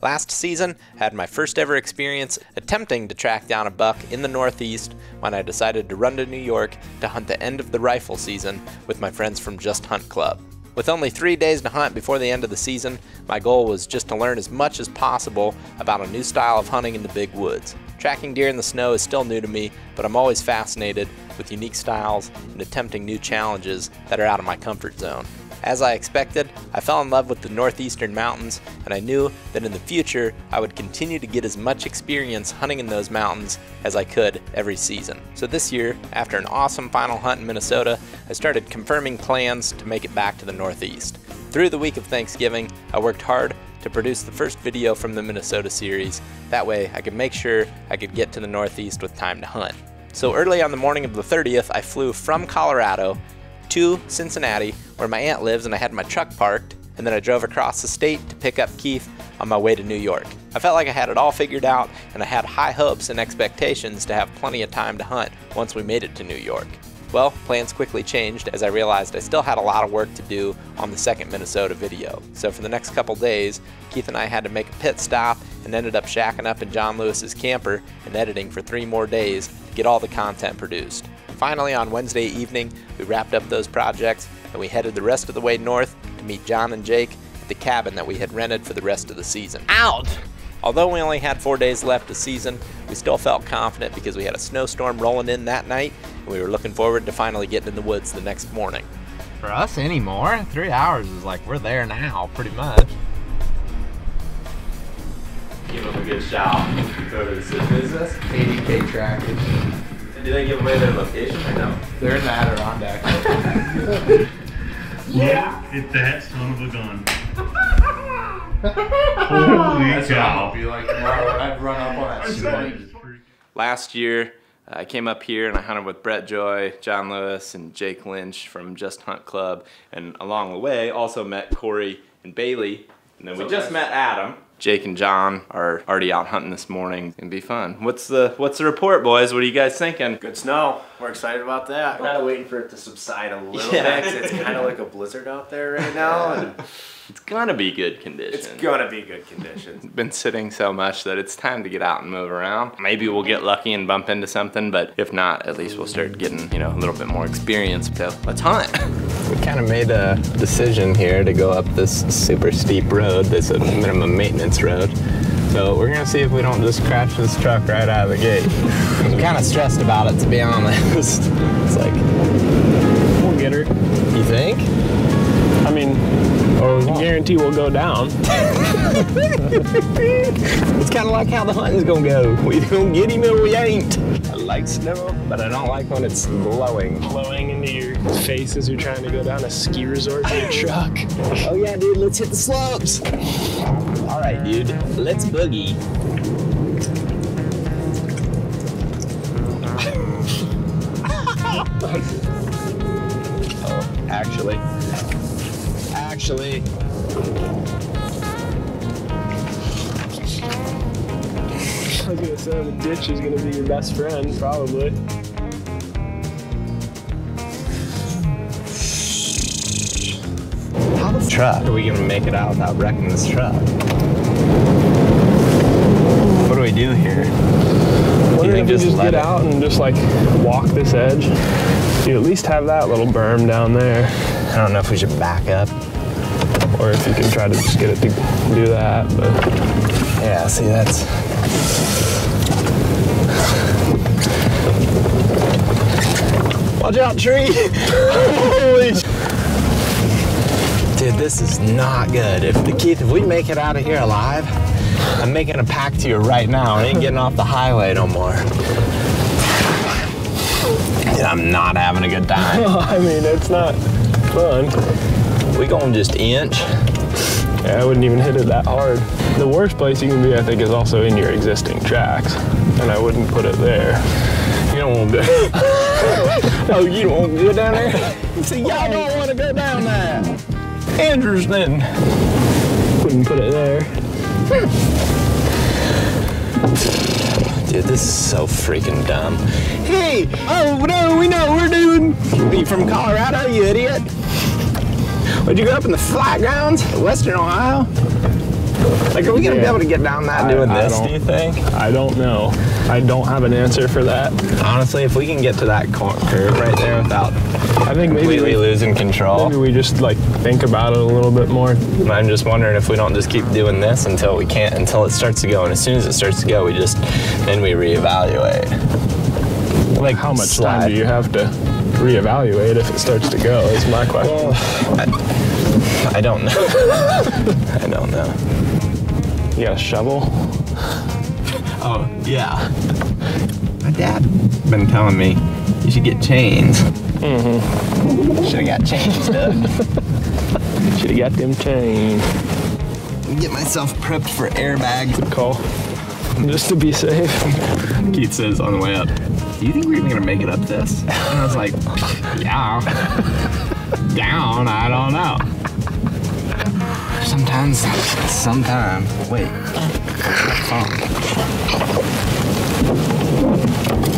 Last season, I had my first ever experience attempting to track down a buck in the Northeast when I decided to run to New York to hunt the end of the rifle season with my friends from Just Hunt Club. With only 3 days to hunt before the end of the season, my goal was just to learn as much as possible about a new style of hunting in the big woods. Tracking deer in the snow is still new to me, but I'm always fascinated with unique styles and attempting new challenges that are out of my comfort zone. As I expected, I fell in love with the northeastern mountains, and I knew that in the future I would continue to get as much experience hunting in those mountains as I could every season. So this year, after an awesome final hunt in Minnesota, I started confirming plans to make it back to the Northeast. Through the week of Thanksgiving, I worked hard to produce the first video from the Minnesota series. That way I could make sure I could get to the Northeast with time to hunt. So early on the morning of the 30th, I flew from Colorado to Cincinnati, where my aunt lives, and I had my truck parked, and then I drove across the state to pick up Keith on my way to New York. I felt like I had it all figured out, and I had high hopes and expectations to have plenty of time to hunt once we made it to New York. Well, plans quickly changed as I realized I still had a lot of work to do on the second Minnesota video. So for the next couple days, Keith and I had to make a pit stop and ended up shacking up in John Lewis's camper and editing for 3 more days to get all the content produced. Finally, on Wednesday evening, we wrapped up those projects and we headed the rest of the way north to meet John and Jake at the cabin that we had rented for the rest of the season. Out! Although we only had 4 days left of season, we still felt confident because we had a snowstorm rolling in that night, and we were looking forward to finally getting in the woods the next morning. For us anymore, 3 hours is like we're there now, pretty much. Give them a good shout. Go to the business. 80K trackage. And do they give away their location or no? They're in the Adirondack. Yeah! Hit that son of a gun. Holy That's what cow. I'll be like tomorrow when I run up on that swing. Last year, I came up here and I hunted with Brett Joy, John Lewis, and Jake Lynch from Just Hunt Club. And along the way, also met Corey and Bailey. And then we just met Adam. Jake and John are already out hunting this morning. It'll be fun. What's the report, boys? What are you guys thinking? Good snow. We're excited about that. Kind of waiting for it to subside a little bit. It's kind of like a blizzard out there right now. And It's gonna be good conditions. it's gonna be good conditions. It's been sitting so much that it's time to get out and move around. Maybe we'll get lucky and bump into something, but if not, at least we'll start getting, you know, a little bit more experience. So let's hunt. We kind of made a decision here to go up this super steep road, this minimum maintenance road. So we're gonna see if we don't just crash this truck right out of the gate. I'm kind of stressed about it, to be honest. It's like, We'll get her. you think? I mean, I guarantee we'll go down. It's kind of like how the hunting's gonna go. We gonna get him or we ain't. I like snow, but I don't like when it's blowing. Blowing into your face as you're trying to go down a ski resort in your truck. Oh yeah, dude, let's hit the slopes. All right, dude, let's boogie. Oh, actually. I was gonna say the ditch is gonna be your best friend, probably. How the truck are we gonna make it out without wrecking this truck? What do we do here? Wonder if we just let get it- out and just like walk this edge. You at least have that little berm down there. I don't know if we should back up. Or if you can try to just get it to do that, but. Yeah, see, that's... Watch out, tree! Holy sh... Dude, this is not good. Keith, if we make it out of here alive, I'm making a pact to you right now. I ain't getting off the highway no more. Dude, I'm not having a good time. I mean, it's not fun. We gonna just inch? Yeah, I wouldn't even hit it that hard. The worst place you can be, I think, is also in your existing tracks. And I wouldn't put it there. You don't want to go. Oh, you don't want to go down there? See, y'all don't want to go down there. Interesting. Wouldn't put it there. Dude, this is so freaking dumb. Hey! Oh, no, we know what we're doing. Are you from Colorado, you idiot? Would you grow up in the flat grounds of Western Ohio? Like, are we gonna be able to get down that doing this, do you think? I don't know. I don't have an answer for that. Honestly, if we can get to that curve right there without I think maybe completely losing control. Maybe we just like think about it a little bit more. I'm just wondering if we don't just keep doing this until it starts to go, and as soon as it starts to go, then we reevaluate. Like, how much time do you have to reevaluate if it starts to go, is my question. Well, I don't know. I don't know. You got a shovel? Oh, yeah. My dad been telling me you should get chains. Mm-hmm. Should have got chains, Doug. Should have got them chains. Get myself prepped for airbags. Good call. Just to be safe. Keith says on the way up, do you think we're even gonna make it up this? And I was like, yeah. Down, I don't know. Sometime. Wait.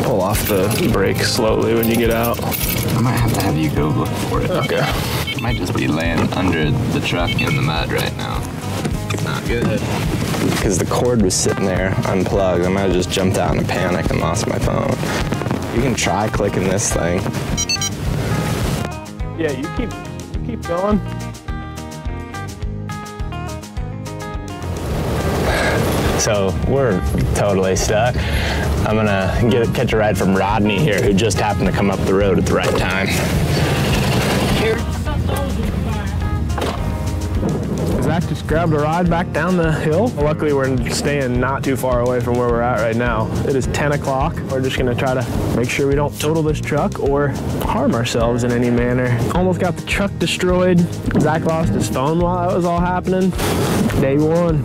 Pull off the brake slowly when you get out. I might have to have you go look for it. Okay. It might just be laying under the truck in the mud right now. Not good. Because the cord was sitting there unplugged. I might have just jumped out in a panic and lost my phone. You can try clicking this thing. Yeah, you keep going. So we're totally stuck. I'm gonna catch a ride from Rodney here, who just happened to come up the road at the right time. Zach just grabbed a ride back down the hill. Luckily, we're staying not too far away from where we're at right now. It is 10 o'clock. We're just gonna try to make sure we don't total this truck or harm ourselves in any manner. Almost got the truck destroyed. Zach lost his phone while that was all happening. Day one.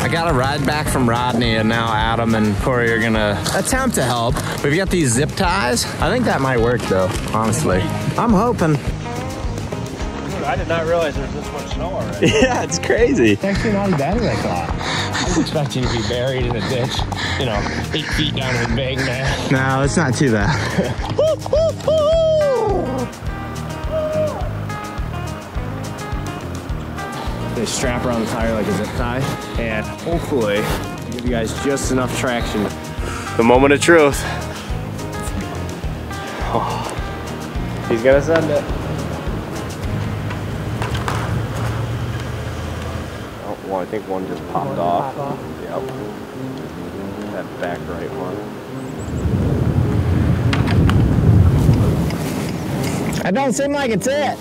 I got a ride back from Rodney, and now Adam and Corey are gonna attempt to help. We've got these zip ties. I think that might work though, honestly. I'm hoping. I did not realize there was this much snow already. Yeah, it's crazy. It's actually not as bad as I thought. I was expecting to be buried in a ditch, 8 feet down in embankment. No, it's not too bad. They strap around the tire like a zip tie, and hopefully give you guys just enough traction. The moment of truth. Oh, he's gonna send it. Oh, well, I think one just popped off. Yep. That back right one. It don't seem like it's it.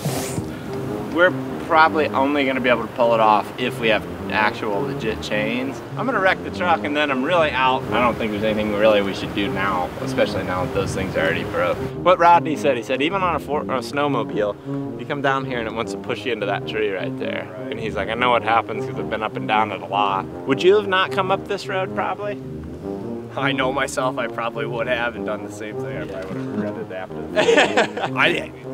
We're probably only going to be able to pull it off if we have actual legit chains. I'm going to wreck the truck and then I'm really out. I don't think there's anything really we should do now, especially now that those things are already broke. What Rodney said, he said even on a snowmobile, you come down here and it wants to push you into that tree right there. Right. And he's like, I know what happens because I've been up and down it a lot. Would you have not come up this road probably? I know myself, I probably would have and done the same thing. I probably would have regretted after.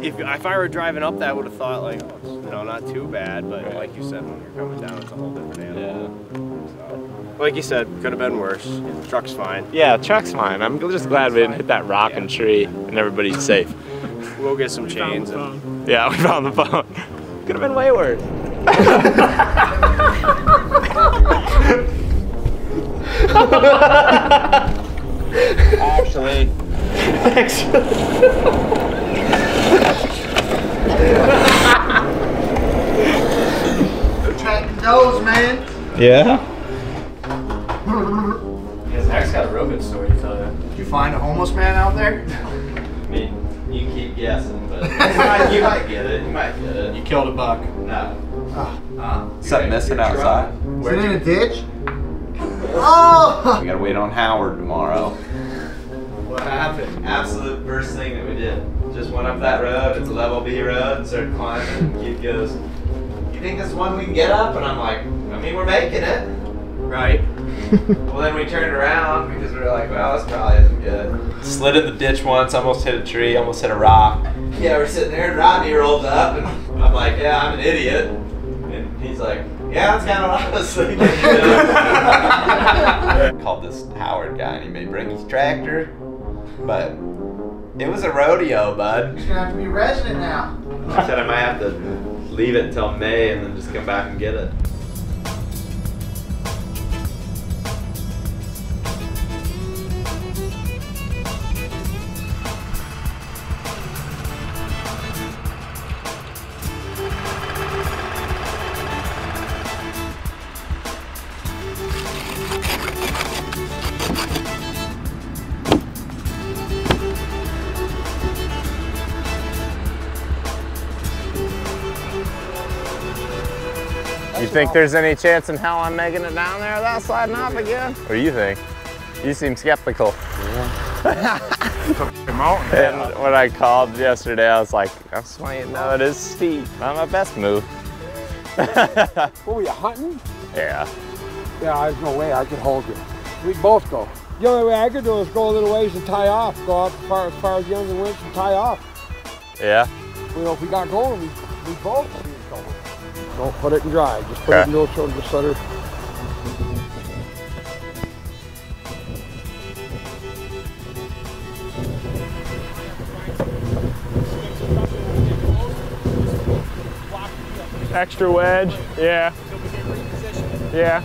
If I were driving up that, I would have thought like, oh, not too bad. But right. Like you said, when you're coming down, it's a whole different animal. Yeah. So, like you said, could have been worse. The truck's fine. Yeah, truck's fine. I'm just glad we didn't hit that rock and tree and everybody's safe. We'll get some chains. And yeah, we found the phone. Could have been way worse. Actually. They're tracking those, man. Yeah? Zach's got a real good story to tell you. Did you find a homeless man out there? I mean, you keep guessing, but you might get it. You might get it. You killed a buck. No. Something missing outside. Is it in a ditch? Oh! We gotta wait on Howard tomorrow. What happened? Absolute first thing that we did. Just went up that road. It's a level B road. And started climbing. And Keith goes, "You think this one we can get up?" And I'm like, "I mean, we're making it." Right. Well, then we turned around because we were like, "Well, this probably isn't good." Slid in the ditch once. Almost hit a tree. Almost hit a rock. Yeah, we're sitting there, and Rodney rolls up, and I'm like, "Yeah, I'm an idiot." And he's like, "Yeah, that's kind of what I was thinking." Called this Howard guy, and he may bring his tractor, but it was a rodeo, bud. He's gonna have to be resident now. I said I might have to leave it until May and then just come back and get it. think there's any chance in hell I'm making it down there without sliding off again? What do you think? You seem skeptical. Yeah. And when I called yesterday, I was like, I'm swinging. No, it is steep. Not my best move. What were you, hunting? Yeah. Yeah, there's no way I could hold you. We'd both go. The only way I could do is go a little ways and tie off. Go out as far as the ends and winch and tie off. Yeah? You know, if we got going, we both would be going. Don't put it in dry. Just put it in no shoulder, just let her. Extra wedge, yeah. Yeah.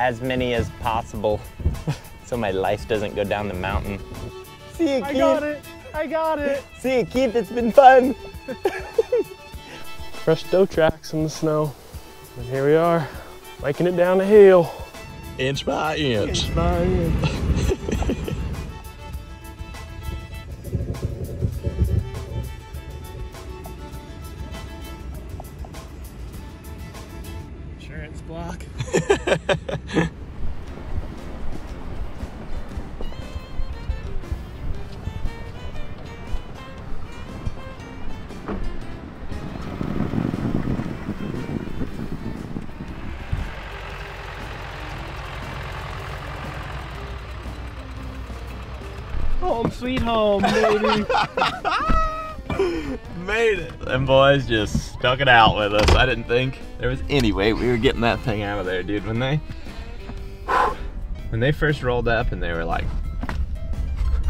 As many as possible, so my life doesn't go down the mountain. See you, Keith. I got it. I got it. See you, Keith. It's been fun. Fresh dough tracks in the snow. And here we are, making it down the hill. Inch by inch. Inch by inch. Insurance block. Home sweet home, baby. Made it. Them boys just stuck it out with us. I didn't think there was any way we were getting that thing out of there, dude. When they first rolled up and they were like,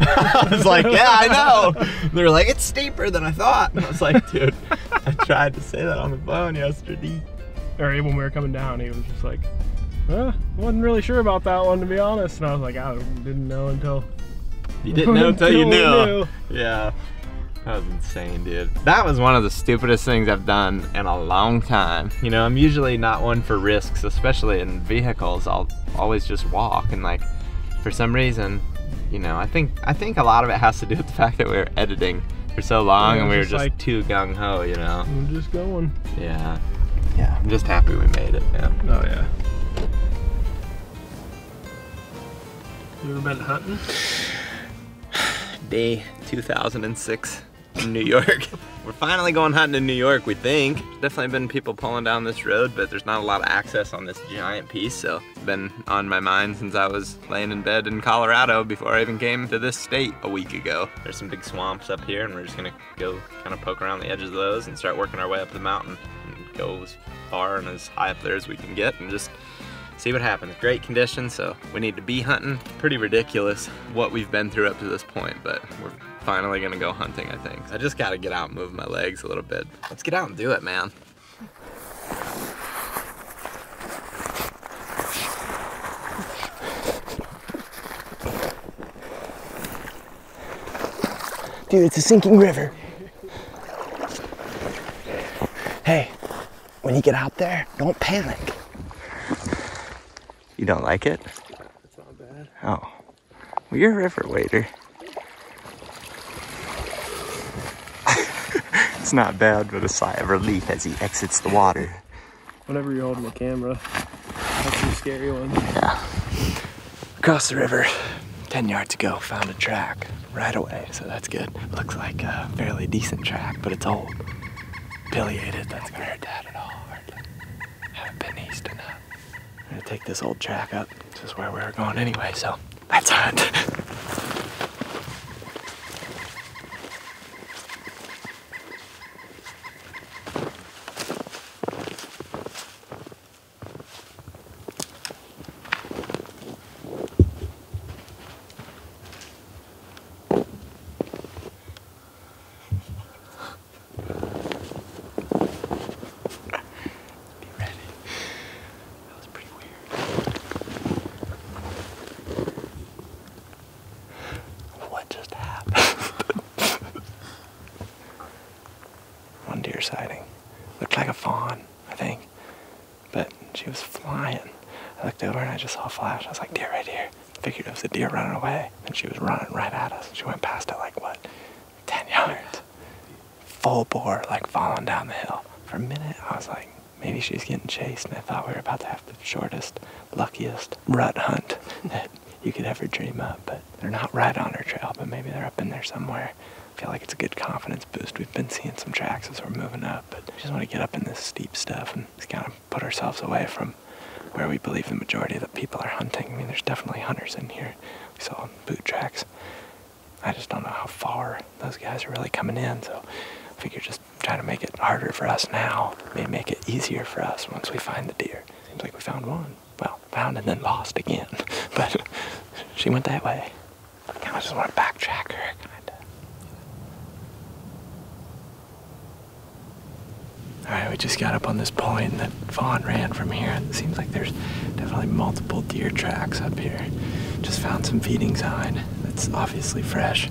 I was like, yeah, I know. They were like, it's steeper than I thought. And I was like, dude, I tried to say that on the phone yesterday. Or when we were coming down, he was just like, wasn't really sure about that one, to be honest. And I was like, I didn't know until. You didn't know until you knew. Yeah. That was insane, dude. That was one of the stupidest things I've done in a long time. You know, I'm usually not one for risks, especially in vehicles. I'll always just walk, and like, for some reason, you know, I think a lot of it has to do with the fact that we were editing for so long, and we were just like, too gung-ho, you know? We're just going. Yeah. Yeah, I'm just happy we made it, yeah. Oh, yeah. You ever been hunting? Day 2006 in New York. We're finally going hunting in New York, we think. There's definitely been people pulling down this road, but there's not a lot of access on this giant piece, so it's been on my mind since I was laying in bed in Colorado before I even came to this state a week ago. There's some big swamps up here, and we're just gonna go kind of poke around the edges of those and start working our way up the mountain and go as far and as high up there as we can get and just see what happens. Great conditions, so we need to be hunting. Pretty ridiculous what we've been through up to this point, but we're finally gonna go hunting, I think. I just gotta get out and move my legs a little bit. Let's get out and do it, man. Dude, it's a sinking river. Hey, when you get out there, don't panic. You don't like it? It's not bad. Oh. Well, you're a river wader. It's not bad, but a sigh of relief as he exits the water. Whenever you're holding the camera, that's a scary one. Yeah. Across the river, 10 yards ago, found a track right away, so that's good. Looks like a fairly decent track, but it's old. Pileated, that's gonna hurt that at all. Haven't been east enough. I'm gonna take this old track up. This is where we were going anyway, so let's hunt. Deer sighting. Looked like a fawn, I think, but she was flying. I looked over and I just saw a flash. I was like, deer right here. figured it was a deer running away, and she was running right at us. She went past it like, what, 10 yards? Full bore, like falling down the hill. For a minute, I was like, maybe she's getting chased, and I thought we were about to have the shortest, luckiest rut hunt that you could ever dream of. But they're not right on our trail, but maybe they're up in there somewhere. I feel like it's a good confidence boost. We've been seeing some tracks as we're moving up, but we just want to get up in this steep stuff and just kind of put ourselves away from where we believe the majority of the people are hunting. I mean, there's definitely hunters in here. We saw boot tracks. I just don't know how far those guys are really coming in, so I figure just try to make it harder for us now, maybe make it easier for us once we find the deer. Seems like we found one. Well, found and then lost again, but she went that way. I kind of just want to backtrack her, kind of. All right, we just got up on this point that Vaughn ran from here, and it seems like there's definitely multiple deer tracks up here. Just found some feeding sign that's obviously fresh,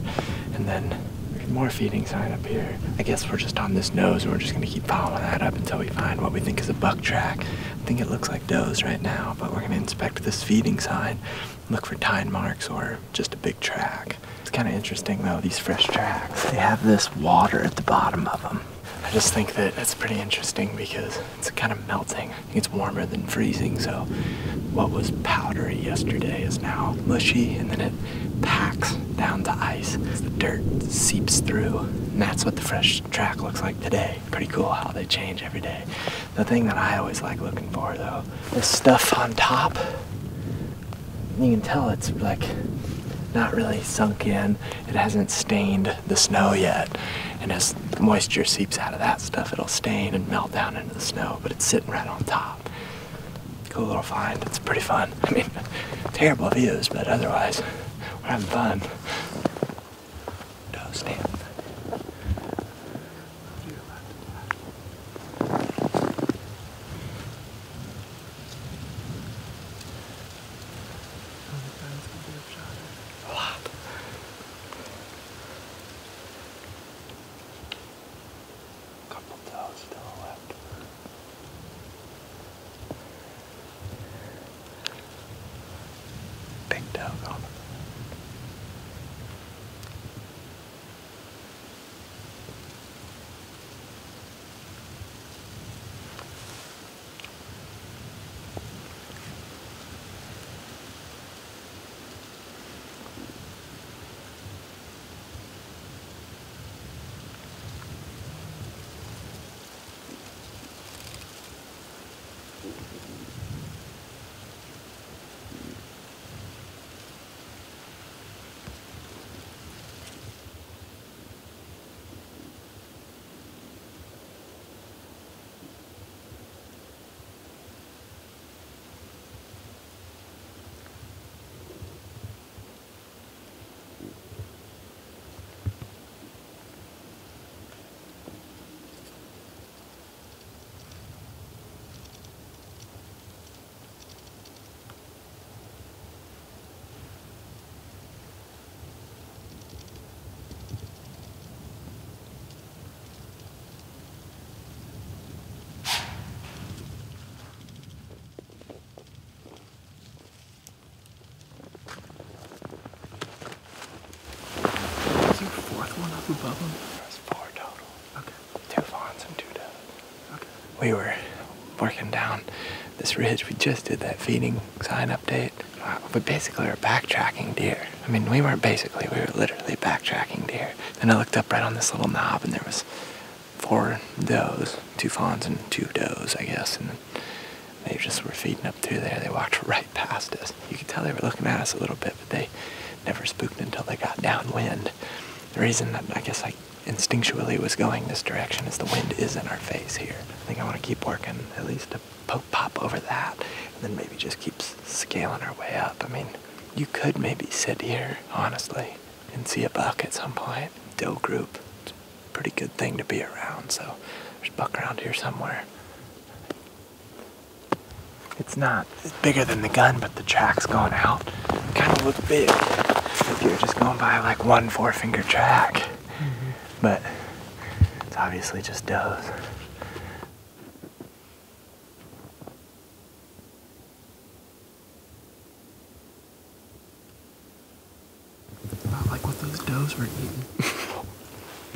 and then there's more feeding sign up here. I guess we're just on this nose, and we're just gonna keep following that up until we find what we think is a buck track. I think it looks like does right now, but we're gonna inspect this feeding sign, look for tine marks or just a big track. It's kind of interesting though, these fresh tracks. They have this water at the bottom of them. I just think that that's pretty interesting because it's kind of melting. It's warmer than freezing, so what was powdery yesterday is now mushy, and then it packs down to ice as the dirt seeps through. And that's what the fresh track looks like today. Pretty cool how they change every day. The thing that I always like looking for though, this stuff on top, you can tell it's like not really sunk in. It hasn't stained the snow yet. And as moisture seeps out of that stuff, it'll stain and melt down into the snow, but it's sitting right on top. Cool little find. It's pretty fun. I mean, terrible views, but otherwise, we're having fun. Don't stand. Above them? There's 4 total. Okay. 2 fawns and 2 does. Okay. We were working down this ridge. We just did that feeding sign update. We basically were backtracking deer. I mean, we weren't basically, we were literally backtracking deer. Then I looked up right on this little knob and there was 4 does, 2 fawns and 2 does, I guess. And then they just were feeding up through there. They walked right past us. You could tell they were looking at us a little bit, but they never spooked until they got downwind. The reason that I guess I instinctually was going this direction is the wind is in our face here. I think I want to keep working at least to pop over that and then maybe just keep scaling our way up. I mean, you could maybe sit here, honestly, and see a buck at some point. Doe group, it's a pretty good thing to be around, so there's a buck around here somewhere. It's not bigger than the gun, but the track's going out. Kind of look big if you're just going by like 1 4-finger track. Mm-hmm. But it's obviously just does. those does we're eating.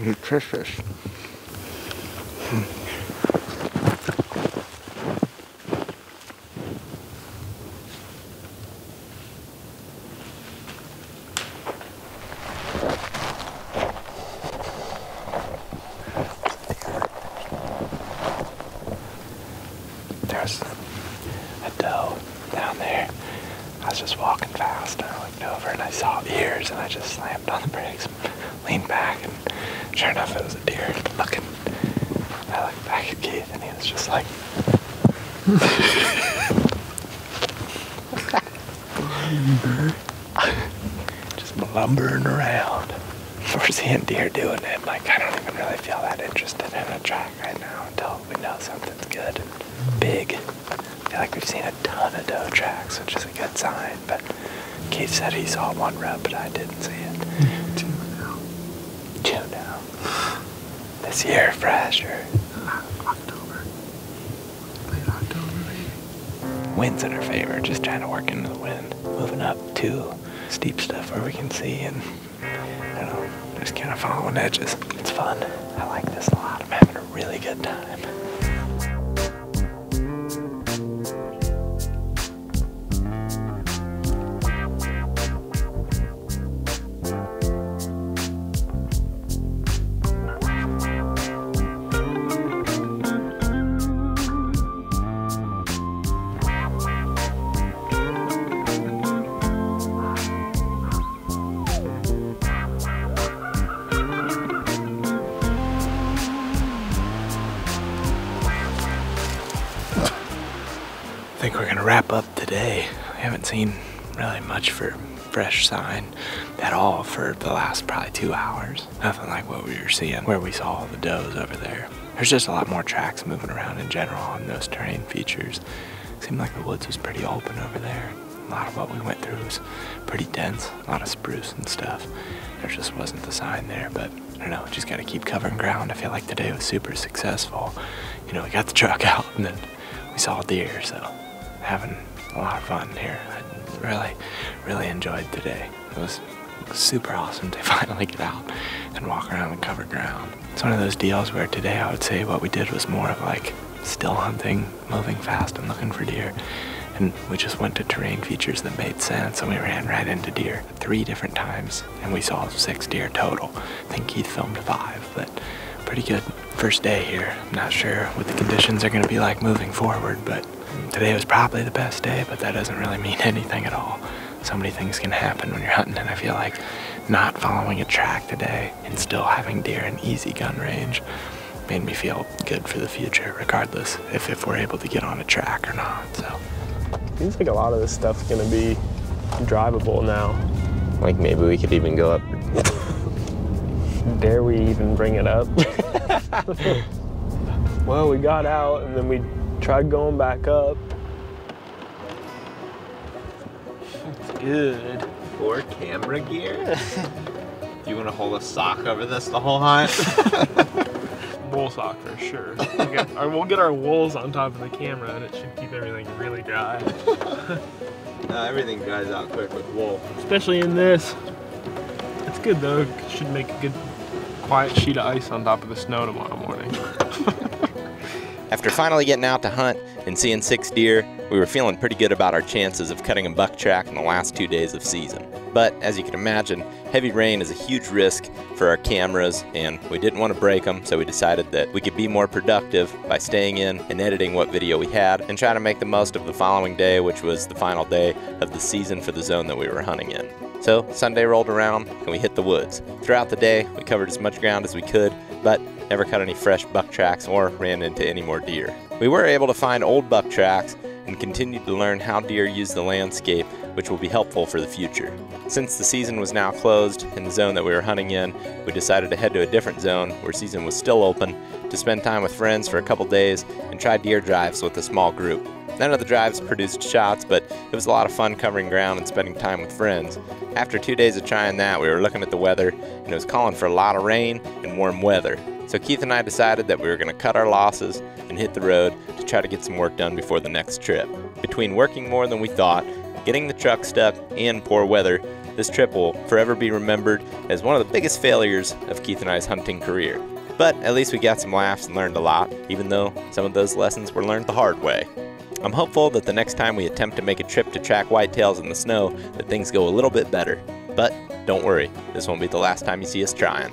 Nutritious. There's a doe down there. I was just walking fast and I looked over and I saw ears and I just slammed on the brakes and leaned back, and sure enough it was a deer looking. I looked back at Keith and he was just like just lumbering around. We're seeing deer doing it. Like, I don't even really feel that interested in a track right now until we know something's good and big. I feel like we've seen a ton of doe tracks, which is a good sign, but Keith said he saw one rub, but I didn't see it. Two now. This year, fresh or October. Late October, maybe. wind's in our favor, just trying to work into the wind. Moving up to steep stuff where we can see and, I don't know, just kind of following edges. It's fun. I like this a lot. I'm having a really good time. I think we're gonna wrap up today. We haven't seen really much for fresh sign at all for the last probably 2 hours. Nothing like what we were seeing where we saw all the does over there. There's just a lot more tracks moving around in general on those terrain features. Seemed like the woods was pretty open over there. A lot of what we went through was pretty dense, a lot of spruce and stuff. There just wasn't the sign there, but I don't know, just gotta keep covering ground. I feel like today was super successful. You know, we got the truck out and then we saw deer, so having a lot of fun here. I really enjoyed today. It was super awesome to finally get out and walk around and cover ground. It's one of those deals where today I would say what we did was more of like still hunting, moving fast and looking for deer. And we just went to terrain features that made sense, and we ran right into deer 3 different times, and we saw 6 deer total. I think Keith filmed 5, but pretty good first day here. I'm not sure what the conditions are gonna be like moving forward, but today was probably the best day, but that doesn't really mean anything at all. So many things can happen when you're hunting, and I feel like not following a track today and still having deer in easy gun range made me feel good for the future, regardless if we're able to get on a track or not. So Seems like a lot of this stuff's gonna be drivable now. like maybe we could even go up. Dare we even bring it up? Well, we got out and then we tried going back up. It's good. Or camera gear. Do you want to hold a sock over this the whole hunt? Wool sock for sure. We'll get our wools on top of the camera and it should keep everything really dry. No, everything dries out quick with wool. Especially in this. It's good though. It should make a good quiet sheet of ice on top of the snow tomorrow morning. After finally getting out to hunt and seeing 6 deer, we were feeling pretty good about our chances of cutting a buck track in the last 2 days of season. But as you can imagine, heavy rain is a huge risk for our cameras, and we didn't want to break them, so we decided that we could be more productive by staying in and editing what video we had and trying to make the most of the following day, which was the final day of the season for the zone that we were hunting in. So Sunday rolled around and we hit the woods. Throughout the day, we covered as much ground as we could, but never cut any fresh buck tracks or ran into any more deer. We were able to find old buck tracks and continued to learn how deer use the landscape, which will be helpful for the future. Since the season was now closed in the zone that we were hunting in, we decided to head to a different zone where season was still open to spend time with friends for a couple days and try deer drives with a small group. None of the drives produced shots, but it was a lot of fun covering ground and spending time with friends. After 2 days of trying that, we were looking at the weather and it was calling for a lot of rain and warm weather. So Keith and I decided that we were going to cut our losses and hit the road to try to get some work done before the next trip. Between working more than we thought, getting the truck stuck, and poor weather, this trip will forever be remembered as one of the biggest failures of Keith and I's hunting career. But at least we got some laughs and learned a lot, even though some of those lessons were learned the hard way. I'm hopeful that the next time we attempt to make a trip to track whitetails in the snow, that things go a little bit better. But don't worry, this won't be the last time you see us trying.